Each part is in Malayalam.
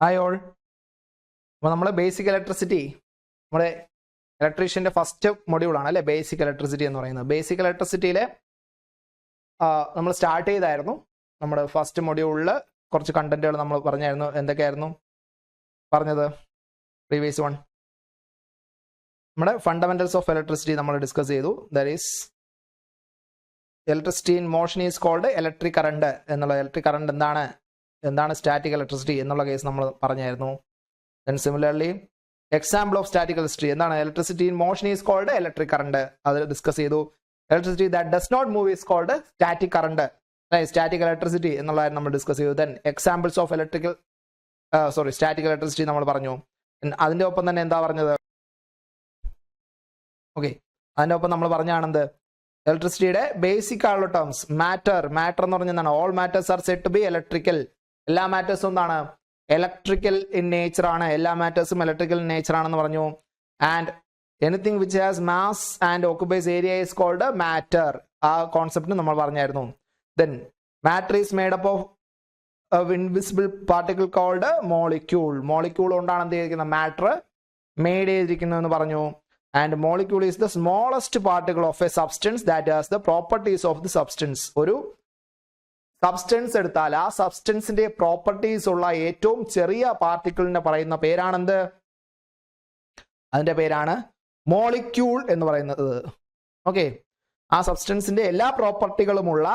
Hi all. അപ്പോൾ നമ്മൾ ബേസിക് ഇലക്ട്രിസിറ്റി നമ്മുടെ ഇലക്ട്രീഷ്യൻ്റെ ഫസ്റ്റ് മൊഡ്യൂളാണ് അല്ലേ ബേസിക് ഇലക്ട്രിസിറ്റി എന്ന് പറയുന്നത്. ബേസിക് ഇലക്ട്രിസിറ്റിയിൽ നമ്മൾ സ്റ്റാർട്ട് ചെയ്തായിരുന്നു. നമ്മുടെ ഫസ്റ്റ് മൊഡ്യൂളിൽ കുറച്ച് കണ്ടന്റുകൾ നമ്മൾ പറഞ്ഞായിരുന്നു. എന്തൊക്കെയായിരുന്നു പറഞ്ഞത്? പ്രീവിയസ് വൺ നമ്മുടെ ഫണ്ടമെന്റൽസ് ഓഫ് ഇലക്ട്രിസിറ്റി നമ്മൾ ഡിസ്കസ് ചെയ്തു. That is electricity in motion is called electric current എന്നുള്ള. ഇലക്ട്രിക് കറണ്ട് എന്താണ് സ്റ്റാറ്റിക് ഇലക്ട്രിസിറ്റി എന്നുള്ള കേസ് നമ്മൾ പറഞ്ഞായിരുന്നു. Then similarly example of static electricity എന്താണ്? Electricity in motion is called electric current, അത് ഡിസ്കസ് ചെയ്തു. Electricity that does not move is called static current, static electricity എന്നുള്ളതായി നമ്മൾ ഡിസ്കസ് ചെയ്തു. Then examples of static electricity നമ്മൾ പറഞ്ഞു. അതിന്റെ ഒപ്പം തന്നെ എന്താ പറഞ്ഞത്? ഓക്കെ, അതിന്റെ ഒപ്പം നമ്മൾ പറഞ്ഞാണെന്ത്? ഇലക്ട്രിസിറ്റിയുടെ ബേസിക് ആയുള്ള ടേംസ്. മാറ്റർ എന്ന് പറഞ്ഞാൽ എന്താണ്? All matters are said to be electrical. എല്ലാ മാറ്റേഴ്സും എന്താണ്? ഇലക്ട്രിക്കൽ ഇൻ നേച്ചർ ആണ്. എല്ലാ മാറ്റേഴ്സും ഇലക്ട്രിക്കൽ ഇൻ നേച്ചർ ആണെന്ന് പറഞ്ഞു. And anything which has mass and occupies area is called matter. ആ കോൺസെപ്റ്റ് നമ്മൾ പറഞ്ഞായിരുന്നു. Then matter is made up of invisible particle called molecule. Molecule കൊണ്ടാണ് എന്ത് ചെയ്തിരിക്കുന്നത്? മാറ്റർ മെയ്ഡ് ചെയ്തിരിക്കുന്നു എന്ന് പറഞ്ഞു. And molecule is the smallest particle of a substance that has the properties of the substance. ഒരു സബ്സ്റ്റൻസ് എടുത്താൽ ആ സബ്സ്റ്റൻസിന്റെ പ്രോപ്പർട്ടീസ് ഉള്ള ഏറ്റവും ചെറിയ പാർട്ടിക്കിളിനെ പറയുന്ന പേരാണെന്ത്? അതിന്റെ പേരാണ് മോളിക്യൂൾ എന്ന് പറയുന്നത്. ഓക്കെ, ആ സബ്സ്റ്റൻസിന്റെ എല്ലാ പ്രോപ്പർട്ടികളുമുള്ള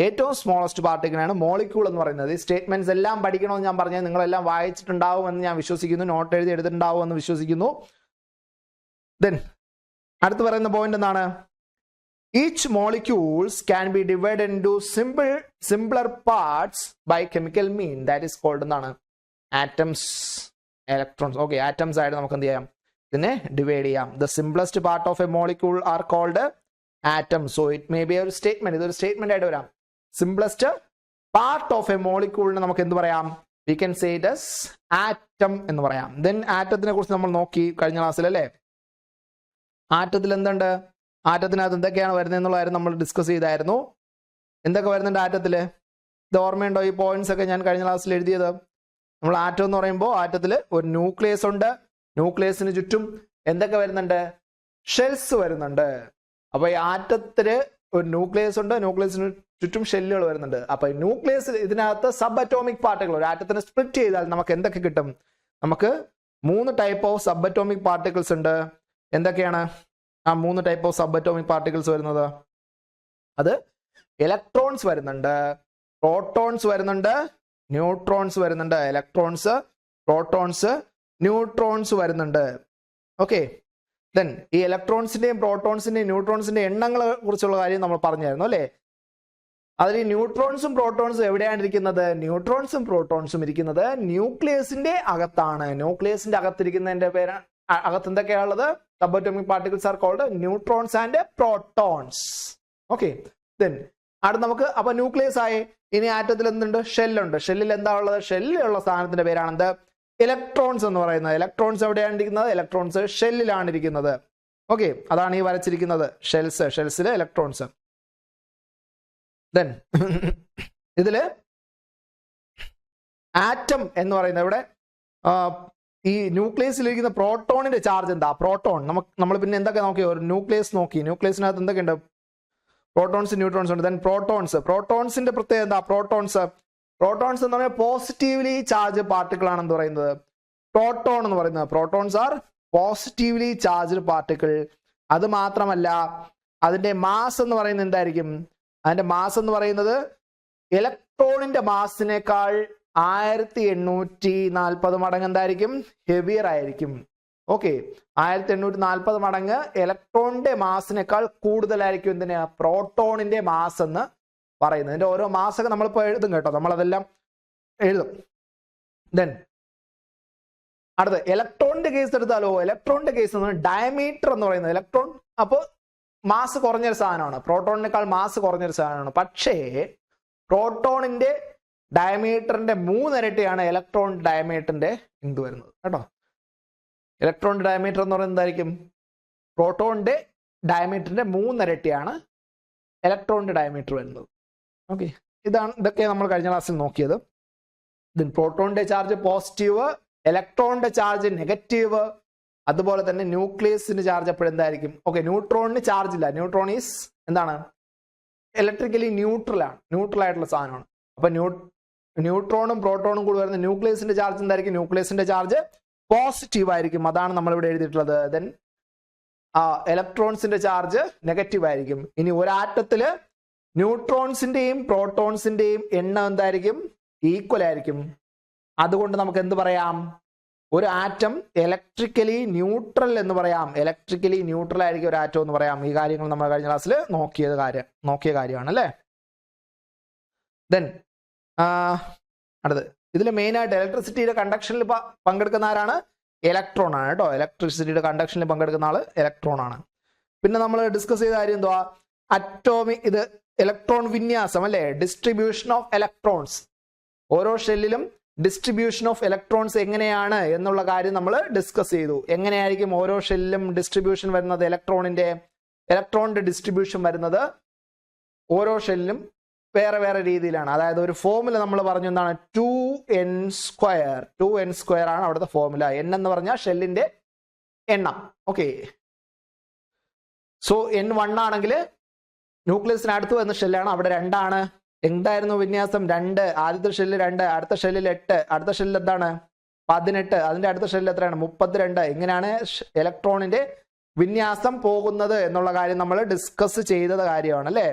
ഏറ്റവും സ്മോളസ്റ്റ് പാർട്ടിക്കിളാണ് മോളിക്യൂൾ എന്ന് പറയുന്നത്. ഈ സ്റ്റേറ്റ്മെന്റ്സ് എല്ലാം പഠിക്കണമെന്ന് ഞാൻ പറഞ്ഞത് നിങ്ങളെല്ലാം വായിച്ചിട്ടുണ്ടാവുമെന്ന് ഞാൻ വിശ്വസിക്കുന്നു. നോട്ട് എഴുതി എടുത്തിട്ടുണ്ടാവുമെന്ന് വിശ്വസിക്കുന്നു. ദെൻ അടുത്ത് പറയുന്ന പോയിന്റ് എന്താണ്? Each molecules can be divided into simpler parts by chemical mean. That is called എന്താണ്? Atoms, electrons. ഓക്കെ, ആറ്റംസ് ആയിട്ട് നമുക്ക് എന്ത് ചെയ്യാം? ഇതിനെ ഡിവൈഡ് ചെയ്യാം. The simplest part of a molecule are called atom. So it may be ഒരു സ്റ്റേറ്റ്മെന്റ്. ഇതൊരു സ്റ്റേറ്റ്മെന്റ് ആയിട്ട് വരാം. സിംപ്ലസ്റ്റ് പാർട്ട് ഓഫ് എ മോളിക്യൂളിനെ നമുക്ക് എന്ത് പറയാം? We can say it as atom എന്ന് പറയാം. ദെൻ ആറ്റത്തിനെ കുറിച്ച് നമ്മൾ നോക്കി കഴിഞ്ഞ ക്ലാസ്സിൽ അല്ലേ? ആറ്റത്തിൽ എന്തുണ്ട്? ആറ്റത്തിനകത്ത് എന്തൊക്കെയാണ് വരുന്നത് എന്നുള്ള കാര്യം നമ്മൾ ഡിസ്കസ് ചെയ്തായിരുന്നു. എന്തൊക്കെ വരുന്നുണ്ട് ആറ്റത്തിൽ? ഇത് ഓർമ്മയുണ്ടോ? ഈ പോയിന്റ്സ് ഒക്കെ ഞാൻ കഴിഞ്ഞ ക്ലാസ്സിൽ എഴുതിയത്. നമ്മൾ ആറ്റം എന്ന് പറയുമ്പോൾ ആറ്റത്തിൽ ഒരു ന്യൂക്ലിയസ് ഉണ്ട്. ന്യൂക്ലിയസിന് ചുറ്റും എന്തൊക്കെ വരുന്നുണ്ട്? ഷെൽസ് വരുന്നുണ്ട്. അപ്പൊ ഈ ആറ്റത്തില് ഒരു ന്യൂക്ലിയസ് ഉണ്ട്, ന്യൂക്ലിയസിന് ചുറ്റും ഷെല്ലുകൾ വരുന്നുണ്ട്. അപ്പൊ ന്യൂക്ലിയസ് ഇതിനകത്ത് സബ് അറ്റോമിക് പാർട്ടിക്കിൾ, ഒരു ആറ്റത്തിനെ സ്പ്ലിറ്റ് ചെയ്താൽ നമുക്ക് എന്തൊക്കെ കിട്ടും? നമുക്ക് 3 type of sub atomic particles ഉണ്ട്. എന്തൊക്കെയാണ് ആ 3 type of sub atomic particles വരുന്നത്? അത് ഇലക്ട്രോൺസ് വരുന്നുണ്ട്, പ്രോട്ടോൺസ് വരുന്നുണ്ട്, ന്യൂട്രോൺസ് വരുന്നുണ്ട്. ഇലക്ട്രോൺസ്, പ്രോട്ടോൺസ്, ന്യൂട്രോൺസ് വരുന്നുണ്ട്. ഓക്കെ, ദെൻ ഈ ഇലക്ട്രോൺസിന്റെയും പ്രോട്ടോൺസിന്റെയും ന്യൂട്രോൺസിന്റെയും എണ്ണങ്ങളെ കുറിച്ചുള്ള കാര്യം നമ്മൾ പറഞ്ഞായിരുന്നു അല്ലേ? അതിൽ ഈ ന്യൂട്രോൺസും പ്രോട്ടോൺസും എവിടെയാണ് ഇരിക്കുന്നത്? ന്യൂട്രോൺസും പ്രോട്ടോൺസും ഇരിക്കുന്നത് ന്യൂക്ലിയസിന്റെ അകത്താണ്. ന്യൂക്ലിയസിന്റെ അകത്തിരിക്കുന്നതിന്റെ പേരാണ്, അകത്ത് എന്തൊക്കെയാണുള്ളത്? Sub atomic particles are called neutrons and protons. Okay, then അവിടെ നമുക്ക് അപ്പൊ ന്യൂക്ലിയസ് ആയി. ഇനി ആറ്റത്തിൽ എന്തുണ്ട്? ഷെല്ലുണ്ട്. ഷെല്ലിൽ എന്താ ഉള്ളത്? ഷെല്ലിലുള്ള സാധനത്തിന്റെ പേരാണ് എന്ത്? ഇലക്ട്രോൺസ് എന്ന് പറയുന്നത്. ഇലക്ട്രോൺസ് എവിടെയാണ് ഇരിക്കുന്നത്? ഇലക്ട്രോൺസ് ഷെല്ലിലാണ് ഇരിക്കുന്നത്. ഓക്കെ, അതാണ് ഈ വരച്ചിരിക്കുന്നത്. ഷെൽസിലെ ഇലക്ട്രോൺസ്. ദെൻ ഇതില് ആറ്റം എന്ന് പറയുന്നത് ഇവിടെ ഈ ന്യൂക്ലിയസിലിരിക്കുന്ന പ്രോട്ടോണിന്റെ ചാർജ് എന്താ? പ്രോട്ടോൺ. നമ്മൾ പിന്നെ എന്തൊക്കെ നോക്കി? ഒരു ന്യൂക്ലിയസ് നോക്കി. ന്യൂക്ലിയസിനകത്ത് എന്തൊക്കെയുണ്ട്? പ്രോട്ടോൺസ്, ന്യൂട്രോൺസ് ഉണ്ട്. ദെൻ പ്രോട്ടോൺസിന്റെ പ്രത്യേകത എന്താ? പ്രോട്ടോൺസ് എന്ന് പറഞ്ഞാൽ പോസിറ്റീവ്ലി ചാർജ് പാർട്ടിക്കിൾ ആണെന്ന് പറയുന്നത്. പ്രോട്ടോൺ എന്ന് പറയുന്നത്, protons are positively charged particle. അത് മാത്രമല്ല അതിന്റെ മാസ് എന്ന് പറയുന്നത് എന്തായിരിക്കും? അതിന്റെ മാസ് എന്ന് പറയുന്നത് ഇലക്ട്രോണിന്റെ മാസിനേക്കാൾ 1840 മടങ്ങ് എന്തായിരിക്കും? ഹെവിയർ ആയിരിക്കും. ഓക്കെ, 1840 മടങ്ങ് ഇലക്ട്രോണിന്റെ മാസിനേക്കാൾ കൂടുതലായിരിക്കും എന്തിനാ? പ്രോട്ടോണിന്റെ മാസ് എന്ന് പറയുന്നത്. ഇതിന്റെ ഓരോ മാസൊക്കെ നമ്മളിപ്പോ എഴുതും കേട്ടോ, നമ്മളതെല്ലാം എഴുതും. ദെൻ അടുത്ത് ഇലക്ട്രോണിന്റെ കേസ് എടുത്താലോ? ഇലക്ട്രോണിന്റെ കേസ് ഡയമീറ്റർ എന്ന് പറയുന്നത് ഇലക്ട്രോൺ അപ്പോൾ മാസ് കുറഞ്ഞൊരു സാധനമാണ്. പ്രോട്ടോണിനേക്കാൾ മാസ് കുറഞ്ഞൊരു സാധനമാണ്. പക്ഷേ പ്രോട്ടോണിന്റെ ഡയമീറ്ററിന്റെ 3 ഇരട്ടിയാണ് ഇലക്ട്രോൺ ഡയമീറ്ററിന്റെ എന്ത് വരുന്നത് കേട്ടോ. ഇലക്ട്രോണിന്റെ ഡയമീറ്റർ എന്ന് പറയുന്നത് എന്തായിരിക്കും? പ്രോട്ടോണിന്റെ ഡയമീറ്ററിന്റെ 3 ഇരട്ടിയാണ് ഇലക്ട്രോണിന്റെ ഡയമീറ്റർ വരുന്നത്. ഓക്കെ, ഇതൊക്കെ നമ്മൾ കഴിഞ്ഞ ക്ലാസ്സിൽ നോക്കിയത്. ദെൻ പ്രോട്ടോണിന്റെ ചാർജ് പോസിറ്റീവ്, ഇലക്ട്രോണിന്റെ ചാർജ് നെഗറ്റീവ്. അതുപോലെ തന്നെ ന്യൂക്ലിയസിന്റെ ചാർജ് എപ്പോഴും എന്തായിരിക്കും? ഓക്കെ, ന്യൂട്രോണിന് ചാർജ് ഇല്ല. ന്യൂട്രോൺ ഈസ് എന്താണ്? ഇലക്ട്രിക്കലി ന്യൂട്രൽ ആയിട്ടുള്ള സാധനമാണ്. അപ്പൊ ന്യൂട്രോണും പ്രോട്ടോണും കൂടി വരുന്ന ന്യൂക്ലിയസിന്റെ ചാർജ് എന്തായിരിക്കും? ന്യൂക്ലിയസിന്റെ ചാർജ് പോസിറ്റീവ് ആയിരിക്കും. അതാണ് നമ്മൾ ഇവിടെ എഴുതിയിട്ടുള്ളത്. ദെൻ ഇലക്ട്രോൺസിന്റെ ചാർജ് നെഗറ്റീവ് ആയിരിക്കും. ഇനി ഒരു ആറ്റത്തില് ന്യൂട്രോൺസിന്റെയും പ്രോട്ടോൺസിന്റെയും എണ്ണം എന്തായിരിക്കും? ഈക്വൽ ആയിരിക്കും. അതുകൊണ്ട് നമുക്ക് എന്ത് പറയാം? ഒരു ആറ്റം ഇലക്ട്രിക്കലി ന്യൂട്രൽ എന്ന് പറയാം. ഇലക്ട്രിക്കലി ന്യൂട്രൽ ആയിരിക്കും ഒരു ആറ്റം എന്ന് പറയാം. ഈ കാര്യങ്ങൾ നമ്മൾ കഴിഞ്ഞ ക്ലാസ്സിൽ നോക്കിയ കാര്യമാണ് അല്ലേ? ദെൻ അടുത്ത് ഇതിൽ മെയിൻ ആയിട്ട് ഇലക്ട്രിസിറ്റിയുടെ കണ്ടക്ഷനിൽ പങ്കെടുക്കുന്ന ആരാണ്? ഇലക്ട്രോൺ ആണ് കേട്ടോ. ഇലക്ട്രിസിറ്റിയുടെ കണ്ടക്ഷനിൽ പങ്കെടുക്കുന്ന ആള് ഇലക്ട്രോൺ ആണ്. പിന്നെ നമ്മൾ ഡിസ്കസ് ചെയ്ത കാര്യം എന്തുവാ? ഇത് ഇലക്ട്രോൺ വിന്യാസം അല്ലെ? Distribution of electrons. ഓരോ ഷെല്ലിലും ഡിസ്ട്രിബ്യൂഷൻ ഓഫ് ഇലക്ട്രോൺസ് എങ്ങനെയാണ് എന്നുള്ള കാര്യം നമ്മൾ ഡിസ്കസ് ചെയ്തു. എങ്ങനെയായിരിക്കും ഓരോ ഷെല്ലിലും ഡിസ്ട്രിബ്യൂഷൻ വരുന്നത്? ഇലക്ട്രോണിന്റെ ഡിസ്ട്രിബ്യൂഷൻ വരുന്നത് ഓരോ ഷെല്ലിലും വേറെ വേറെ രീതിയിലാണ്. അതായത് ഒരു ഫോമുല നമ്മൾ പറഞ്ഞു എന്താണ്? 2n² ആണ് അവിടുത്തെ ഫോമുല. n എന്ന് പറഞ്ഞാൽ ഷെല്ലിന്റെ എണ്ണം. ഓക്കെ, സോ n1 ആണെങ്കിൽ ന്യൂക്ലിയസിന് അടുത്ത് വരുന്ന ഷെല്ലാണ്. അവിടെ 2 ആണ്. എന്തായിരുന്നു വിന്യാസം? 2. ആദ്യത്തെ ഷെല്ല് 2, അടുത്ത ഷെല്ലിൽ 8, അടുത്ത ഷെല്ലിൽ എന്താണ്? 18, അതിന്റെ അടുത്ത ഷെല്ലിൽ എത്രയാണ്? 32. ഇങ്ങനെയാണ് ഇലക്ട്രോണിന്റെ വിന്യാസം പോകുന്നത് എന്നുള്ള കാര്യം നമ്മൾ ഡിസ്കസ് ചെയ്ത കാര്യമാണ് അല്ലെ?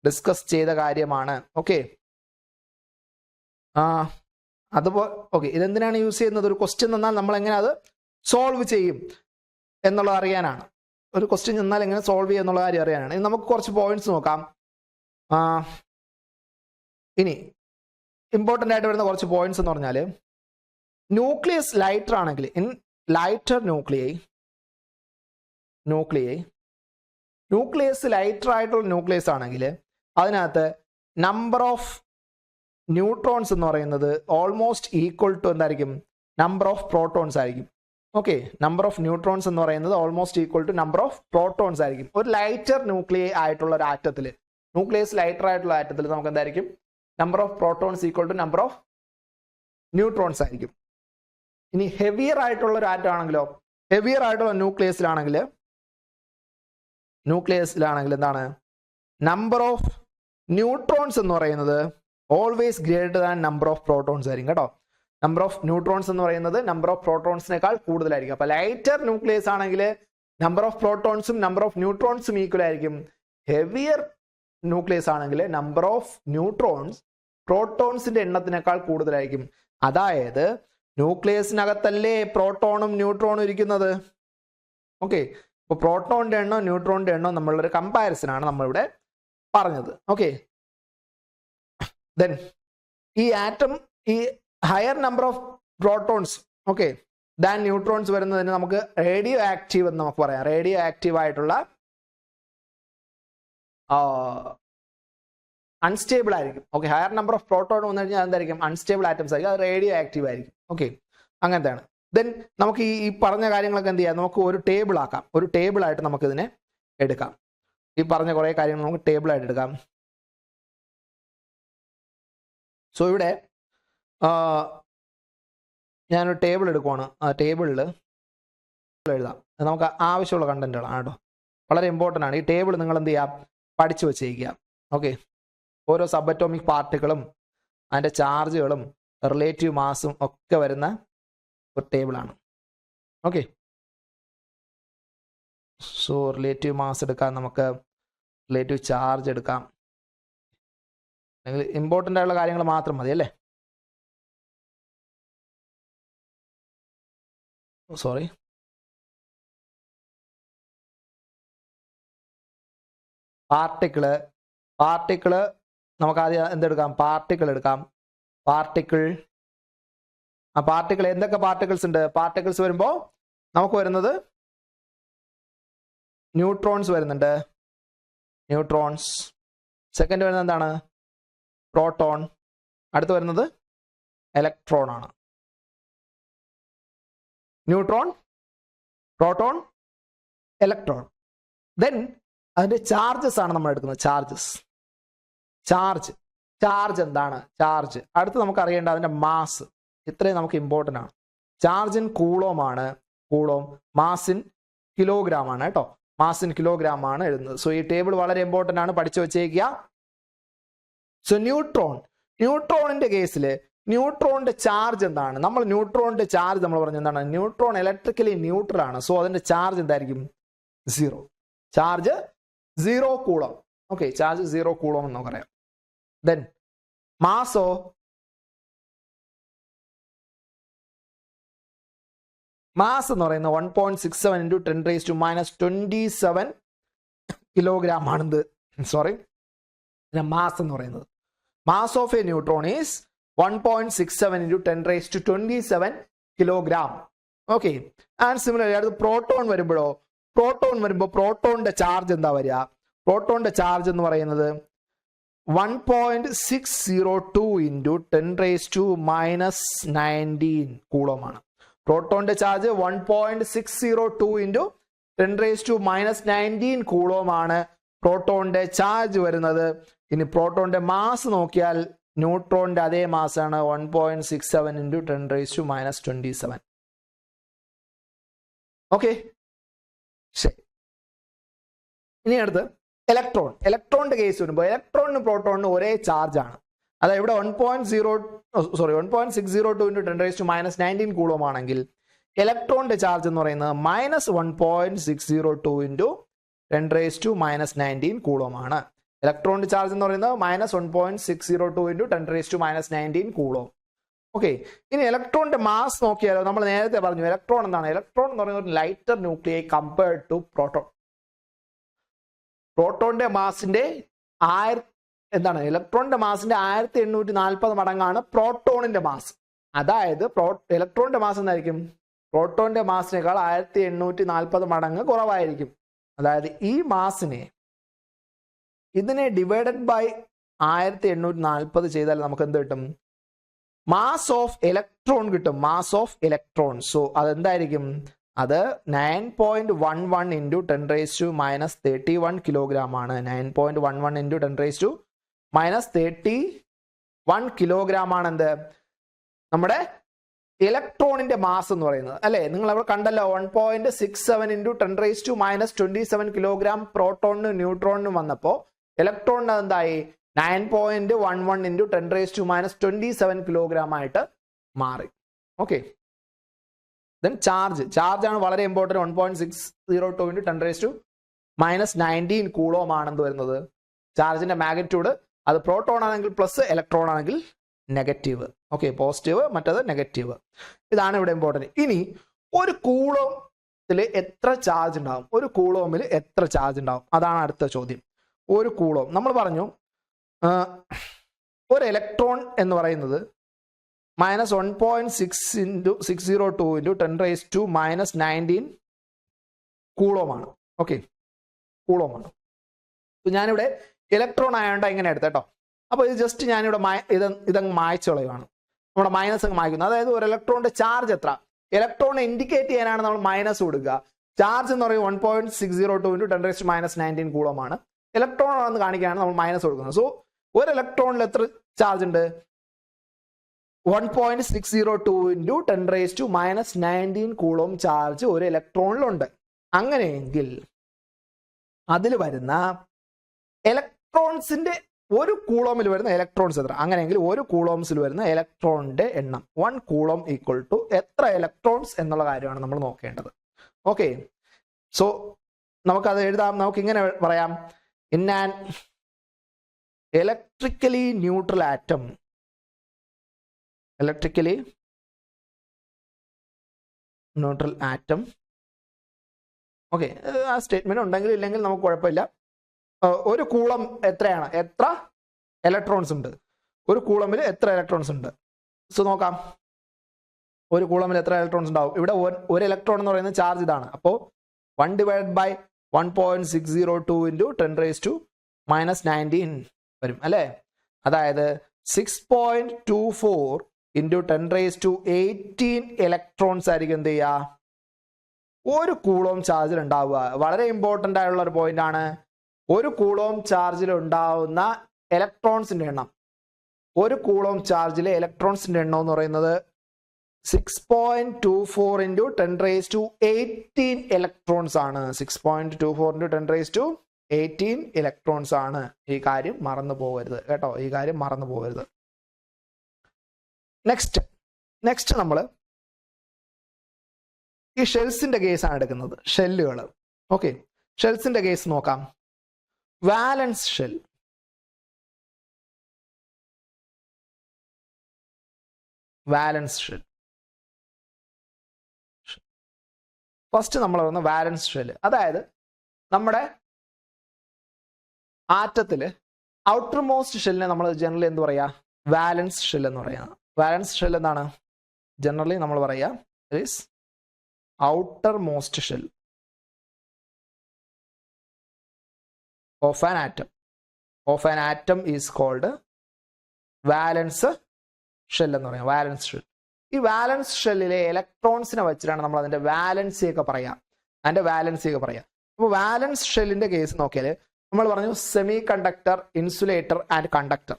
ഡിസ്കസ് ചെയ്ത കാര്യമാണ്. ഓക്കെ, അതുപോലെ ഓക്കെ, ഇതെന്തിനാണ് യൂസ് ചെയ്യുന്നത്? ഒരു ക്വസ്റ്റ്യൻ തന്നാൽ നമ്മൾ എങ്ങനെ അത് സോൾവ് ചെയ്യും എന്നുള്ളത് അറിയാനാണ്. ഒരു ക്വസ്റ്റ്യൻ തന്നാൽ എങ്ങനെ സോൾവ് ചെയ്യും എന്നുള്ള കാര്യം അറിയാനാണ്. ഇനി നമുക്ക് കുറച്ച് പോയിന്റ്സ് നോക്കാം. ഇനി ഇമ്പോർട്ടൻ്റ് ആയിട്ട് വരുന്ന കുറച്ച് പോയിന്റ്സ് എന്ന് പറഞ്ഞാൽ, ന്യൂക്ലിയസ് ലൈറ്റർ ആണെങ്കിൽ, ഇൻ ലൈറ്റർ ന്യൂക്ലിയസ് ലൈറ്റർ ആയിട്ടുള്ള ന്യൂക്ലിയസ് ആണെങ്കിൽ അതിനകത്ത് നമ്പർ ഓഫ് ന്യൂട്രോൺസ് എന്ന് പറയുന്നത് ഓൾമോസ്റ്റ് ഈക്വൽ ടു എന്തായിരിക്കും? നമ്പർ ഓഫ് പ്രോട്ടോൺസ് ആയിരിക്കും. ഓക്കെ, നമ്പർ ഓഫ് ന്യൂട്രോൺസ് എന്ന് പറയുന്നത് almost equal to number of protons ആയിരിക്കും. ഒരു ലൈറ്റർ ആയിട്ടുള്ള ഒരു ആറ്റത്തിൽ, ന്യൂക്ലിയസ് ലൈറ്റർ ആയിട്ടുള്ള ആറ്റത്തിൽ നമുക്ക് എന്തായിരിക്കും? Number of protons equal to number of neutrons ആയിരിക്കും. ഇനി ഹെവിയർ ആയിട്ടുള്ള ഒരു ആറ്റം ആണെങ്കിലോ, ഹെവിയർ ആയിട്ടുള്ള ന്യൂക്ലിയസിലാണെങ്കിൽ എന്താണ്? നമ്പർ ഓഫ് ന്യൂട്രോൺസ് എന്ന് പറയുന്നത് always greater than number of protons ആയിരിക്കും കേട്ടോ. നമ്പർ ഓഫ് ന്യൂട്രോൺസ് എന്ന് പറയുന്നത് നമ്പർ ഓഫ് പ്രോട്ടോൺസിനേക്കാൾ കൂടുതലായിരിക്കും. അപ്പൊ ലൈറ്റർ ന്യൂക്ലിയസ് ആണെങ്കിൽ നമ്പർ ഓഫ് പ്രോട്ടോൺസും നമ്പർ ഓഫ് ന്യൂട്രോൺസും ഈക്വൽ ആയിരിക്കും. ഹെവിയർ ന്യൂക്ലിയസ് ആണെങ്കിൽ നമ്പർ ഓഫ് ന്യൂട്രോൺസ് പ്രോട്ടോൺസിന്റെ എണ്ണത്തിനേക്കാൾ കൂടുതലായിരിക്കും. അതായത് ന്യൂക്ലിയസിനകത്തല്ലേ പ്രോട്ടോണും ന്യൂട്രോണും ഇരിക്കുന്നത്. ഓക്കെ, അപ്പോൾ പ്രോട്ടോണിന്റെ എണ്ണോ ന്യൂട്രോണിന്റെ എണ്ണോ നമ്മളുടെ ഒരു കമ്പാരിസൺ ആണ് നമ്മളിവിടെ പറഞ്ഞത്. ഓക്കെ, ദെൻ ഈ ആറ്റം ഈ higher number of protons okay than neutrons വരുന്നതിന് നമുക്ക് റേഡിയോ ആക്റ്റീവ് എന്ന് നമുക്ക് പറയാം. റേഡിയോ ആക്റ്റീവ് ആയിട്ടുള്ള അൺസ്റ്റേബിൾ ആയിരിക്കും. Okay, higher number of proton വന്നു കഴിഞ്ഞാൽ എന്തായിരിക്കും? അൺസ്റ്റേബിൾ ആറ്റംസ് ആയിരിക്കും. അത് റേഡിയോ ആക്റ്റീവ് ആയിരിക്കും. ഓക്കെ, അങ്ങനത്തെയാണ്. ദെൻ നമുക്ക് ഈ പറഞ്ഞ കാര്യങ്ങളൊക്കെ എന്ത് ചെയ്യാം? നമുക്ക് ഒരു ടേബിൾ ആക്കാം. ഒരു ടേബിൾ ആയിട്ട് നമുക്ക് ഇതിനെ എടുക്കാം. ഈ പറഞ്ഞ കുറേ കാര്യങ്ങൾ നമുക്ക് ടേബിൾ ആയിട്ട് എടുക്കാം. സോ ഇവിടെ ഞാനൊരു ടേബിൾ എടുക്കുവാണ്. ആ ടേബിളിൽ എഴുതാം. നമുക്ക് ആവശ്യമുള്ള കണ്ടന്റുകളാണ് കേട്ടോ. വളരെ ഇമ്പോർട്ടൻ്റ് ആണ്. ഈ ടേബിൾ നിങ്ങൾ എന്ത് ചെയ്യുക? പഠിച്ചു വെച്ചേക്കുക. ഓക്കെ, ഓരോ സബറ്റോമിക് പാർട്ടിക്കിളും അതിൻ്റെ ചാർജുകളും റിലേറ്റീവ് മാസും ഒക്കെ വരുന്ന ഒരു ടേബിളാണ്. ഓക്കെ, സോ റിലേറ്റീവ് മാസ് എടുക്കാം, നമുക്ക് റിലേറ്റീവ് ചാർജ് എടുക്കാം. അല്ലെങ്കിൽ ഇമ്പോർട്ടൻ്റ് ആയിട്ടുള്ള കാര്യങ്ങൾ മാത്രം മതി അല്ലേ? സോറി, പാർട്ടിക്കിള് നമുക്ക് ആദ്യം എന്തെടുക്കാം? പാർട്ടിക്കിൾ എടുക്കാം. പാർട്ടിക്കിൾ എന്തൊക്കെ പാർട്ടിക്കിൾസ് ഉണ്ട്? പാർട്ടിക്കിൾസ് വരുമ്പോൾ നമുക്ക് വരുന്നത് ന്യൂട്രോൺസ് വരുന്നുണ്ട്. ന്യൂട്രോൺസ്. സെക്കൻഡ് വരുന്നത് എന്താണ്? പ്രോട്ടോൺ. അടുത്ത് വരുന്നത് ഇലക്ട്രോൺ ആണ്. Neutron, proton, electron. ദെൻ അതിന്റെ ചാർജസ് ആണ് നമ്മൾ എടുക്കുന്നത്. ചാർജ് ചാർജ് എന്താണ്? ചാർജ്. അടുത്ത് നമുക്ക് അറിയേണ്ട അതിന്റെ മാസ്. ഇത്രയും നമുക്ക് ഇമ്പോർട്ടൻ്റ് ആണ്. ചാർജ് ഇൻ കൂളോം ആണ്. കൂളോം. മാസ് ഇൻ കിലോഗ്രാം ആണ് കേട്ടോ. മാസ് ഇൻ കിലോഗ്രാം ആണ് എഴുതുന്നത്. സോ ഈ ടേബിൾ വളരെ ഇമ്പോർട്ടൻ്റ് ആണ്, പഠിച്ചു വെച്ചേക്കുക. സോ ന്യൂട്രോണിന്റെ കേസിൽ ന്യൂട്രോണിന്റെ ചാർജ് എന്താണ്? നമ്മൾ ന്യൂട്രോണിന്റെ ചാർജ് നമ്മൾ പറഞ്ഞ എന്താണ്? ന്യൂട്രോൺ ഇലക്ട്രിക്കലി ന്യൂട്രൽ ആണ്. സോ അതിന്റെ ചാർജ് എന്തായിരിക്കും? 0. Charge 0 coulomb. Okay, charge 0 coulomb എന്ന് പറയാം. ദെൻ മാസോ? മാസ് എന്ന് പറയുന്നത് 1.67 ഇൻറ്റു 10⁻⁻27 കിലോഗ്രാം ആണെന്ത്? സോറി, മാസ് എന്ന് പറയുന്നത്. Mass of A neutron is 1.67 into 10⁻27 kilogram. Okay, and similarly അടുത്ത് പ്രോട്ടോൺ വരുമ്പോഴോ? പ്രോട്ടോണിന്റെ ചാർജ് എന്താ വരിക? പ്രോട്ടോണിന്റെ ചാർജ് എന്ന് പറയുന്നത് 1.602 ഇൻറ്റു 10⁻⁻19 കൂളോമാണ്. പ്രോട്ടോണിന്റെ ചാർജ് 1.602 ഇൻറ്റു 10⁻⁻19 കൂളോമാണ് പ്രോട്ടോണിന്റെ ചാർജ് വരുന്നത്. ഇനി പ്രോട്ടോണിന്റെ മാസ് നോക്കിയാൽ ന്യൂട്രോണിന്റെ അതേ മാസാണ് 1.67 ഇൻറ്റു 10⁻⁻27. ഓക്കെ, ശരി. ഇനി അടുത്ത് ഇലക്ട്രോണിന്റെ കേസ് വരുമ്പോൾ ഇലക്ട്രോണിനും പ്രോട്ടോണിനും ഒരേ ചാർജ് ആണ്. അതായത് ഇവിടെ 1.602 ഇൻറ്റു 10⁻⁻19 കൂളോം ആണെങ്കിൽ ഇലക്ട്രോണിന്റെ ചാർജ് എന്ന് പറയുന്നത് -1.602 ഇൻറ്റു 10⁻⁻19 കൂളോം ആണ്. ഇലക്ട്രോണിന്റെ ചാർജ് എന്ന് പറയുന്നത് -1.602 ഇൻറ്റു 10⁻⁻19 കൂളോം. ഓക്കെ, ഇനി ഇലക്ട്രോണിന്റെ മാസ് നോക്കിയാലോ? നമ്മൾ നേരത്തെ പറഞ്ഞു ഇലക്ട്രോൺ എന്താണ്? ഇലക്ട്രോൺ എന്ന് പറയുന്നത് ഒരു lighter nuclei compared to proton. പ്രോട്ടോണിന്റെ മാസിന്റെ എന്താണ്? ഇലക്ട്രോണിന്റെ മാസിന്റെ 1840 മടങ്ങാണ് പ്രോട്ടോണിന്റെ മാസ്. അതായത് ഇലക്ട്രോണിന്റെ മാസ് എന്തായിരിക്കും? പ്രോട്ടോണിന്റെ മാസിനേക്കാൾ 1840 മടങ്ങ് കുറവായിരിക്കും. അതായത് ഈ മാസിനെ ഇതിനെ ഡിവൈഡഡ് ബൈ 1840 ചെയ്താൽ നമുക്ക് എന്ത് കിട്ടും? മാസ് ഓഫ് ഇലക്ട്രോൺ കിട്ടും. Mass of electron. സോ അതെന്തായിരിക്കും? അത് 9.11 ഇൻറ്റു 10⁻⁻31 കിലോഗ്രാം ആണ്. 9.11 ഇൻറ്റു 10⁻⁻31 കിലോഗ്രാം ആണ് എന്ത്? നമ്മുടെ ഇലക്ട്രോണിന്റെ മാസ് എന്ന് പറയുന്നത്. അല്ലെ, നിങ്ങൾ അവിടെ കണ്ടല്ലോ 1.67 ഇൻറ്റു 10⁻⁻27 കിലോഗ്രാം പ്രോട്ടോണിനും ന്യൂട്രോണിനും വന്നപ്പോൾ ഇലക്ട്രോണിന് എന്തായി? 9.11 ഇൻറ്റു 10⁻⁻27 കിലോഗ്രാം ആയിട്ട് മാറി. ഓക്കെ, ദെൻ ചാർജ് ആണ് വളരെ ഇമ്പോർട്ടൻറ്റ്. 1.602 ഇൻറ്റു 10⁻⁻19 കൂളോം ആണെന്ന് വരുന്നത്. ചാർജിന്റെ മാഗ്നിറ്റ്യൂഡ് അത് പ്രോട്ടോൺ ആണെങ്കിൽ പ്ലസ്, ഇലക്ട്രോൺ ആണെങ്കിൽ നെഗറ്റീവ്. ഓക്കെ, പോസിറ്റീവ്, മറ്റത് നെഗറ്റീവ്. ഇതാണ് ഇവിടെ ഇമ്പോർട്ടൻറ്റ്. ഇനി ഒരു കൂളോമിൽ എത്ര ചാർജ് ഉണ്ടാവും? ഒരു കൂളോമിൽ എത്ര ചാർജ് ഉണ്ടാവും? അതാണ് അടുത്ത ചോദ്യം. ഒരു കൂളോം നമ്മൾ പറഞ്ഞു ഒരു ഇലക്ട്രോൺ എന്ന് പറയുന്നത് -1.602 ഇൻറ്റു 10⁻⁻19 കൂളോമാണ്. ഓക്കെ, കൂളോമാണ്. ഞാനിവിടെ ഇലക്ട്രോൺ ആയതുകൊണ്ട് ഇങ്ങനെ എടുത്തേട്ടോ. അപ്പോൾ ഇത് ജസ്റ്റ് ഞാനിവിടെ ഇതങ്ങ് മായ്ച്ചു കളയുവാണ്. നമ്മുടെ മൈനസ് അങ്ങ് മായ്ക്കുന്നു. അതായത് ഒരു ഇലക്ട്രോണിന്റെ ചാർജ് എത്ര? ഇലക്ട്രോണിനെ ഇൻഡിക്കേറ്റ് ചെയ്യാനാണ് നമ്മൾ മൈനസ് കൊടുക്കുക. ചാർജ് എന്ന് പറയുന്നത് 1.602 ഇൻറ്റു 10⁻⁻19 കൂളോമാണ്. ഇലക്ട്രോൺ ആണെന്ന് കാണിക്കാനാണ് നമ്മൾ മൈനസ് കൊടുക്കുന്നത്. സോ ഒരു ഇലക്ട്രോണിൽ എത്ര ചാർജ് ഉണ്ട്? 1.602 ഇൻറ്റു 10⁻⁻19 കൂളോം ചാർജ് ഒരു ഇലക്ട്രോണിലുണ്ട്. അങ്ങനെയെങ്കിൽ അതിൽ വരുന്ന ഇലക്ട്രോൺസിന്റെ ഒരു കൂളോമിൽ വരുന്ന ഇലക്ട്രോൺസ് എത്ര? അങ്ങനെയെങ്കിൽ ഒരു കൂളോംസിൽ വരുന്ന ഇലക്ട്രോണിന്റെ എണ്ണം 1 കൂളോം ഈക്വൽ ടു എത്ര ഇലക്ട്രോൺസ് എന്നുള്ള കാര്യമാണ് നമ്മൾ നോക്കേണ്ടത്. ഓക്കെ, സോ നമുക്കത് എഴുതാം. നമുക്ക് ഇങ്ങനെ പറയാം: in an electrically neutral atom, electrically neutral atom. Okay, ആ സ്റ്റേറ്റ്മെന്റ് ഉണ്ടെങ്കിൽ ഇല്ലെങ്കിൽ നമുക്ക് കുഴപ്പമില്ല. ഒരു കൂളം എത്രയാണ്? എത്ര ഇലക്ട്രോൺസ് ഉണ്ട്? ഒരു കൂളമിൽ എത്ര ഇലക്ട്രോൺസ് ഉണ്ട്? സോ നോക്കാം, ഒരു കൂളമിൽ എത്ര ഇലക്ട്രോൺസ് ഉണ്ടാവും? ഇവിടെ ഒരു ഇലക്ട്രോൺ എന്ന് പറയുന്ന ചാർജ് ഇതാണ്. അപ്പോൾ 1 ഡിവൈഡ് ബൈ 1.602 ഇൻറ്റു 10⁻⁻19 വരും അല്ലേ? അതായത് 6.24 ഇൻറ്റു 10⁻18 ഇലക്ട്രോൺസ് ആയിരിക്കും എന്ത് ചെയ്യുക? ഒരു കൂളോം ചാർജിൽ ഉണ്ടാവുക. വളരെ ഇമ്പോർട്ടൻ്റ് ആയിട്ടുള്ള ഒരു പോയിന്റ് ആണ്. ഒരു കൂളോം ചാർജിൽ ഉണ്ടാവുന്ന ഇലക്ട്രോൺസിന്റെ എണ്ണം ഒരു കൂളോം ചാർജിലെ ഇലക്ട്രോൺസിന്റെ എണ്ണം എന്ന് പറയുന്നത് 6.24 into 10⁻18 ഇലക്ട്രോൺസ് ആണ്. 6.24 into 10⁻18 ഇലക്ട്രോൺസ് ആണ്. ഈ കാര്യം മറന്നു പോകരുത് കേട്ടോ, ഈ കാര്യം മറന്നു പോകരുത്. നെക്സ്റ്റ് നമ്മൾ ഈ ഷെൽസിന്റെ കേസാണ് എടുക്കുന്നത്. ഷെല്ലുകൾ. ഓക്കെ, ഷെൽസിന്റെ കേസ് നോക്കാം. വാലൻസ് ഷെൽ. വാലൻസ് ഷെൽ. ഫസ്റ്റ് നമ്മൾ പറയുന്ന വാലൻസ് ഷെല്ല്, അതായത് നമ്മുടെ ആറ്റത്തില് ഔട്ടർ മോസ്റ്റ് ഷെല്ലിനെ നമ്മൾ ജനറലി എന്ത് പറയാ? വാലൻസ് ഷെൽ എന്ന് പറയാം. വാലൻസ് ഷെൽ എന്താണ് ജനറലി നമ്മൾ പറയാ? Is outer most shell of an atom. Of an atom is called valence shell എന്ന് പറയാം. Valence shell. ഈ വാലൻസ് ഷെല്ലിലെ ഇലക്ട്രോൺസിനെ വെച്ചിട്ടാണ് നമ്മൾ അതിന്റെ വാലൻസി ഒക്കെ പറയാം. അപ്പോൾ വാലൻസ് ഷെല്ലിന്റെ കേസ് നോക്കിയാൽ നമ്മൾ പറഞ്ഞു semi conductor, insulator and conductor.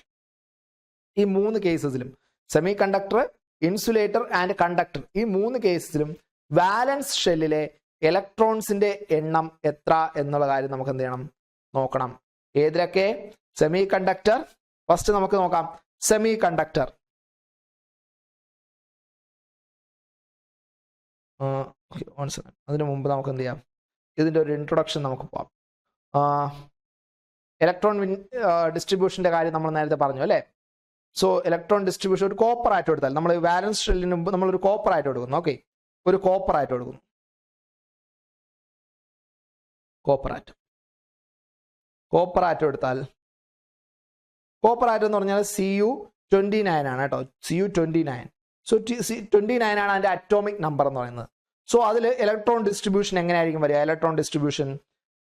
ഈ മൂന്ന് കേസസിലും semi conductor, insulator and conductor, ഈ മൂന്ന് കേസിലും വാലൻസ് ഷെല്ലിലെ ഇലക്ട്രോൺസിന്റെ എണ്ണം എത്ര എന്നുള്ള കാര്യം നമുക്ക് എന്ത് ചെയ്യണം? നോക്കണം. ഏതിലൊക്കെ? Semi conductor. ഫസ്റ്റ് നമുക്ക് നോക്കാം സെമി കണ്ടക്ടർ. അതിനു മുമ്പ് നമുക്ക് എന്ത് ചെയ്യാം? ഇതിന്റെ ഒരു ഇൻട്രൊഡക്ഷൻ നമുക്ക് പോവാം. ഇലക്ട്രോൺ ഡിസ്ട്രിബ്യൂഷന്റെ കാര്യം നമ്മൾ നേരത്തെ പറഞ്ഞു അല്ലേ? സോ ഇലക്ട്രോൺ ഡിസ്ട്രിബ്യൂഷൻ ഒരു കോപ്പർ ആറ്റം എടുത്താൽ, നമ്മൾ വാലൻസ് ഷെല്ലിന് മുമ്പ് നമ്മൾ ഒരു കോപ്പർ ആറ്റം എടുക്കുന്നു. ഓക്കെ, ഒരു കോപ്പർ ആറ്റം എടുക്കുന്നു. കോപ്പർ ആറ്റം എടുത്താൽ, കോപ്പർ ആറ്റം എന്ന് പറഞ്ഞാൽ Cu29 ആണ് കേട്ടോ. Cu29. സോ 29 ആണ് അതിന്റെ അറ്റോമിക് നമ്പർ എന്ന് പറയുന്നത്. സോ അതിൽ ഇലക്ട്രോൺ ഡിസ്ട്രിബ്യൂഷൻ എങ്ങനെയായിരിക്കും വരിക? ഇലക്ട്രോൺ ഡിസ്ട്രിബ്യൂഷൻ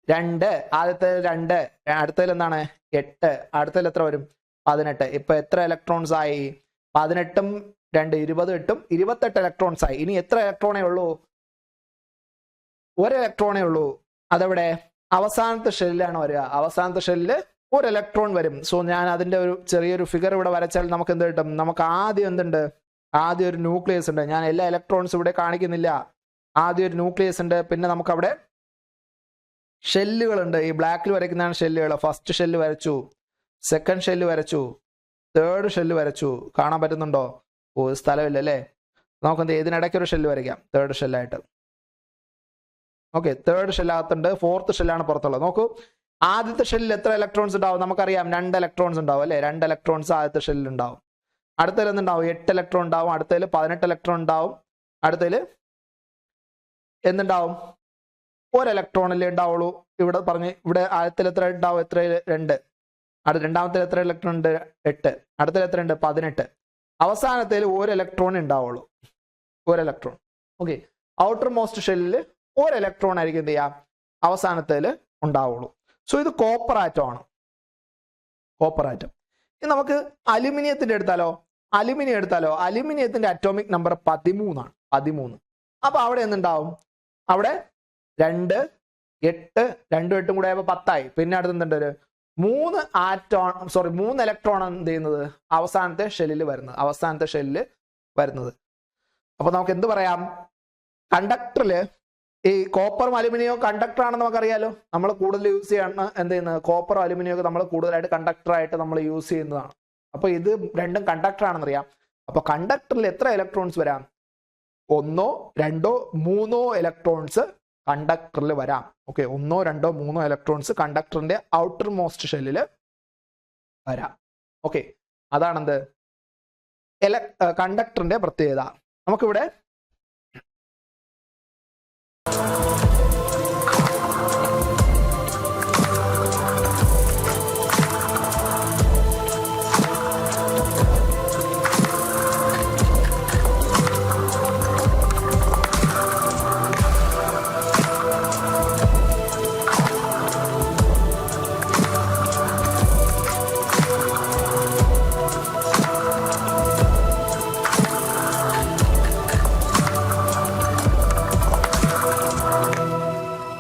2, ആദ്യത്തെ 2, അടുത്തതിൽ എന്താണ് 8, അടുത്തതിൽ എത്ര വരും? 18. ഇപ്പൊ എത്ര ഇലക്ട്രോൺസ് ആയി? 18ഉം 2 28ഉം 28 ഇലക്ട്രോൺസ് ആയി. ഇനി എത്ര ഇലക്ട്രോണേ ഉള്ളൂ? ഒരു ഇലക്ട്രോണേ ഉള്ളൂ. അതെവിടെ? അവസാനത്തെ ഷെല്ലിലാണ് വരിക. അവസാനത്തെ ഷെല്ലില് ഒരു ഇലക്ട്രോൺ വരും. സോ ഞാൻ അതിന്റെ ഒരു ചെറിയൊരു ഫിഗർ ഇവിടെ വരച്ചാൽ നമുക്ക് എന്ത് കിട്ടും? നമുക്ക് ആദ്യം എന്തുണ്ട്? ആദ്യം ഒരു ന്യൂക്ലിയസ് ഉണ്ട്. ഞാൻ എല്ലാ ഇലക്ട്രോൺസ് ഇവിടെ കാണിക്കുന്നില്ല. ആദ്യം ഒരു ന്യൂക്ലിയസ് ഉണ്ട്. പിന്നെ നമുക്ക് അവിടെ ഷെല്ലുകളുണ്ട്. ഈ ബ്ലാക്കിൽ വരയ്ക്കുന്നതാണ് ഷെല്ലുകൾ. ഫസ്റ്റ് ഷെല്ല് വരച്ചു, സെക്കൻഡ് ഷെല്ല് വരച്ചു, തേർഡ് ഷെല്ല് വരച്ചു. കാണാൻ പറ്റുന്നുണ്ടോ? ഒരു സ്ഥലമില്ല അല്ലേ? നമുക്കെന്ത് ഇതിനിടയ്ക്ക് ഒരു ഷെല്ല് വരയ്ക്കാം, തേർഡ് ഷെല്ലായിട്ട്. ഓക്കെ, തേർഡ് ഷെല്ലകത്തുണ്ട്, ഫോർത്ത് ഷെല്ലാണ് പുറത്തുള്ളത്. നോക്കൂ, ആദ്യത്തെ ഷെല്ലിൽ എത്ര ഇലക്ട്രോൺസ് ഉണ്ടാവും? നമുക്കറിയാം 2 ഇലക്ട്രോൺസ് ഉണ്ടാവും അല്ലേ? 2 ഇലക്ട്രോൺസ് ആദ്യത്തെ ഷെല്ലിൽ ഉണ്ടാവും. അടുത്തതിൽ എന്തുണ്ടാവും? 8 ഇലക്ട്രോൺ ഉണ്ടാവും. അടുത്തതിൽ 18 ഇലക്ട്രോൺ ഉണ്ടാവും. അടുത്തതിൽ എന്തുണ്ടാവും? ഒരു ഇലക്ട്രോണിൽ ഉണ്ടാവുള്ളൂ. ഇവിടെ പറഞ്ഞ് ഇവിടെ ആദ്യത്തിൽ എത്ര ഉണ്ടാവും? എത്ര? 2. അടുത്ത രണ്ടാമത്തിൽ എത്ര ഇലക്ട്രോൺ ഉണ്ട്? 8. അടുത്തതിൽ എത്ര ഉണ്ട്? 18. അവസാനത്തിൽ ഒരു ഇലക്ട്രോൺ ഉണ്ടാവുള്ളൂ. ഒരു ഇലക്ട്രോൺ. ഓക്കെ, ഔട്ടർ മോസ്റ്റ് ഷെല്ലിൽ ഒരു ഇലക്ട്രോൺ ആയിരിക്കും എന്ത് ചെയ്യാം? അവസാനത്തിൽ ഉണ്ടാവുള്ളൂ. സോ ഇത് കോപ്പർ ആറ്റം ആണ്. Copper atom. ഇനി നമുക്ക് അലുമിനിയത്തിന്റെ എടുത്താലോ? അലുമിനിയത്തിന്റെ അറ്റോമിക് നമ്പർ 13 ആണ്. 13. അപ്പൊ അവിടെ എന്തുണ്ടാവും? അവിടെ 2, 8, 2, 8 കൂടെ ആയപ്പോ 10 ആയി. പിന്നെ അടുത്ത് എന്തുണ്ട്? 3 ഇലക്ട്രോൺ എന്ത് ചെയ്യുന്നത്? അവസാനത്തെ ഷെല്ലിൽ വരുന്നത്. അപ്പൊ നമുക്ക് എന്ത് പറയാം? കണ്ടക്ടറില് ഈ കോപ്പറും അലുമിനിയവും കണ്ടക്ടർ ആണെന്ന് നമുക്കറിയാലോ. നമ്മൾ കൂടുതൽ യൂസ് ചെയ്യാണ് എന്ത് ചെയ്യുന്നത്? കോപ്പറും അലുമിനിയം ഒക്കെ നമ്മൾ കൂടുതലായിട്ട് കണ്ടക്ടറായിട്ട് നമ്മൾ യൂസ് ചെയ്യുന്നതാണ്. അപ്പൊ ഇത് രണ്ടും കണ്ടക്ടർ ആണെന്ന് അറിയാം. അപ്പൊ കണ്ടക്ടറിൽ എത്ര ഇലക്ട്രോൺസ് വരാം? 1, 2, 3 ഇലക്ട്രോൺസ് കണ്ടക്ടറിൽ വരാം. ഓക്കെ, 1, 2, 3 ഇലക്ട്രോൺസ് കണ്ടക്ടറിന്റെ ഔട്ടർ മോസ്റ്റ് ഷെല്ലിൽ വരാം. ഓക്കെ, അതാണെന്ത്? കണ്ടക്ടറിന്റെ പ്രത്യേകത. നമുക്കിവിടെ